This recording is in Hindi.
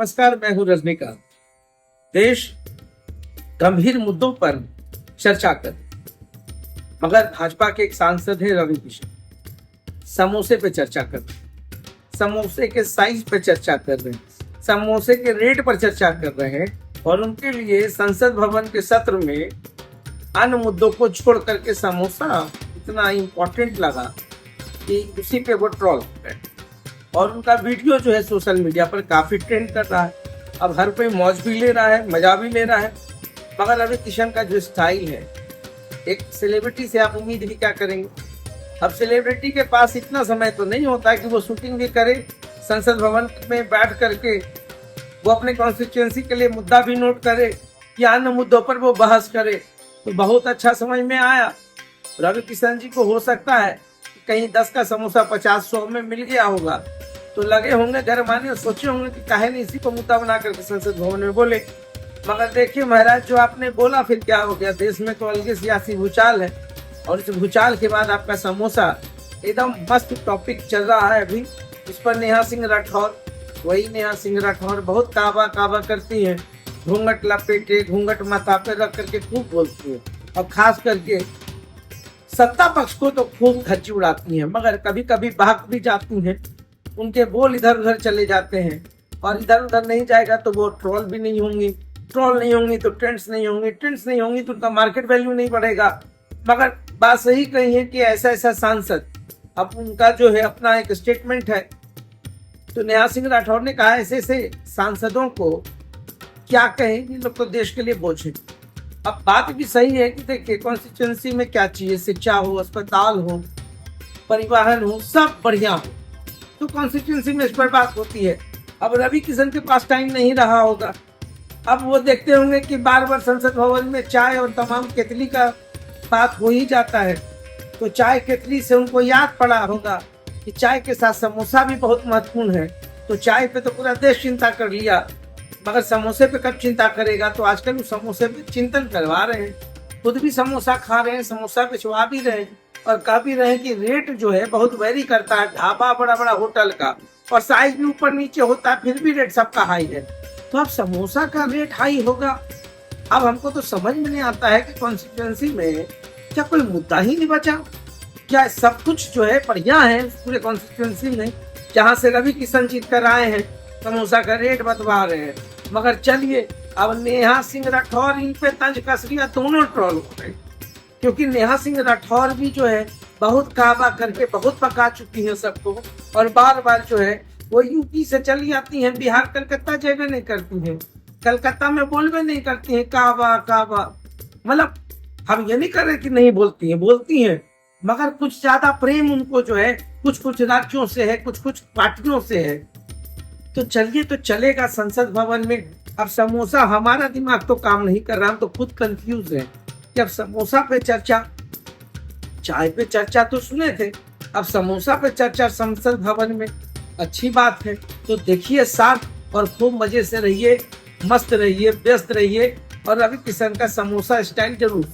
नमस्कार, मैं हूं रजनीकांत। देश गंभीर मुद्दों पर चर्चा कर, मगर भाजपा के एक सांसद है रवि किशन, समोसे पे चर्चा कर रहे हैं, समोसे के साइज पे चर्चा कर रहे हैं, समोसे के रेट पर चर्चा कर रहे हैं और उनके लिए संसद भवन के सत्र में अन्य मुद्दों को छोड़ करके समोसा इतना इम्पोर्टेंट लगा कि उसी पे वो ट्रोल कर रहे हैं। और उनका वीडियो जो है सोशल मीडिया पर काफी ट्रेंड कर रहा है। अब हर कोई मौज भी ले रहा है, मजा भी ले रहा है। मगर रवि किशन का जो स्टाइल है, एक सेलिब्रिटी से आप उम्मीद भी क्या करेंगे। अब सेलिब्रिटी के पास इतना समय तो नहीं होता है कि वो शूटिंग भी करे, संसद भवन में बैठ करके वो अपने कॉन्स्टिट्यूएंसी के लिए मुद्दा भी नोट करे या अन्य मुद्दों पर वो बहस करे। तो बहुत अच्छा समझ में आया रवि किशन जी को। हो सकता है कहीं 10 का समोसा 50-100 में मिल गया होगा तो लगे होंगे घर माने और सोचे होंगे कि काहे नहीं इसी को मुद्दा बना करके संसद भवन में बोले। मगर देखिए महाराज, जो आपने बोला फिर क्या हो गया। देश में तो अलग सियासी भूचाल है और इस भूचाल के बाद आपका समोसा एकदम मस्त टॉपिक चल रहा है अभी। इस पर नेहा सिंह राठौर, वही नेहा सिंह राठौर बहुत काबा काबा करती है, घूंघट लपेटे घूंघट माथा पे रख करके खूब बोलती है और खास करके सत्ता पक्ष को तो खूब खच्ची उड़ाती हैं। मगर कभी कभी भाग भी जाती हैं, उनके बोल इधर उधर चले जाते हैं और इधर उधर नहीं जाएगा तो वो ट्रोल भी नहीं होंगी, ट्रोल नहीं होंगी तो ट्रेंड्स नहीं होंगी, ट्रेंड्स नहीं होंगी तो उनका मार्केट वैल्यू नहीं बढ़ेगा। मगर बात सही कही है कि ऐसा ऐसा सांसद, अब उनका जो है अपना एक स्टेटमेंट है। तो नेहा सिंह राठौर ने कहा ऐसे ऐसे सांसदों को क्या कहें, इन लोग तो देश के लिए बोझ है। अब बात भी सही है कि देखिए कॉन्स्टिट्यूएंसी में क्या चाहिए, शिक्षा हो, अस्पताल हो, परिवहन हो, सब बढ़िया हो तो कॉन्स्टिट्यूएंसी में इस पर बात होती है। अब रवि किशन के पास टाइम नहीं रहा होगा। अब वो देखते होंगे कि बार बार संसद भवन में चाय और तमाम केतली का बात हो ही जाता है, तो चाय केतली से उनको याद पड़ा होगा कि चाय के साथ समोसा भी बहुत महत्वपूर्ण है। तो चाय पे तो पूरा देश चिंता कर लिया, मगर समोसे पे कब चिंता करेगा। तो आजकल वो समोसे पे चिंतन करवा रहे हैं, खुद भी समोसा खा रहे हैं, समोसा पिछवा भी रहे हैं और कह भी रहे हैं कि रेट जो है बहुत वेरी करता है। ढाबा बड़ा बड़ा होटल का और साइज भी ऊपर नीचे होता है, फिर भी रेट सबका हाई है। तो अब समोसा का रेट हाई होगा। अब हमको तो समझ में नहीं आता है कि कॉन्स्टिट्यूएंसी में क्या कोई मुद्दा ही नहीं बचा, क्या सब कुछ जो है बढ़िया है पूरे कॉन्स्टिट्यूएंसी में। जहाँ से रवि किशन जीत कर आए हैं समोसा का रेट बतवा रहे हैं। मगर चलिए, अब नेहा सिंह राठौर इन पे तंज कस लिया, दोनों ट्रोल हो गए। क्योंकि नेहा सिंह राठौर भी जो है बहुत काबा करके बहुत पका चुकी है सबको और बार बार जो है वो यूपी से चली आती हैं, बिहार कलकत्ता जगह नहीं करती हैं, कलकत्ता में बोलवे नहीं करती हैं, काबा काबा। मतलब हम ये नहीं कर रहे कि नहीं बोलती हैं, बोलती हैं, मगर कुछ ज्यादा प्रेम उनको जो है कुछ कुछ राज्यों से है, कुछ कुछ पार्टियों से है। तो चलिए, तो चलेगा संसद भवन में। अब समोसा, हमारा दिमाग तो काम नहीं कर रहा, हम तो खुद कंफ्यूज हैं। जब समोसा पे चर्चा, चाय पे चर्चा तो सुने थे, अब समोसा पे चर्चा संसद भवन में, अच्छी बात है। तो देखिए साथ और खूब मजे से रहिए, मस्त रहिए, व्यस्त रहिए और रवि किशन का समोसा स्टाइल जरूर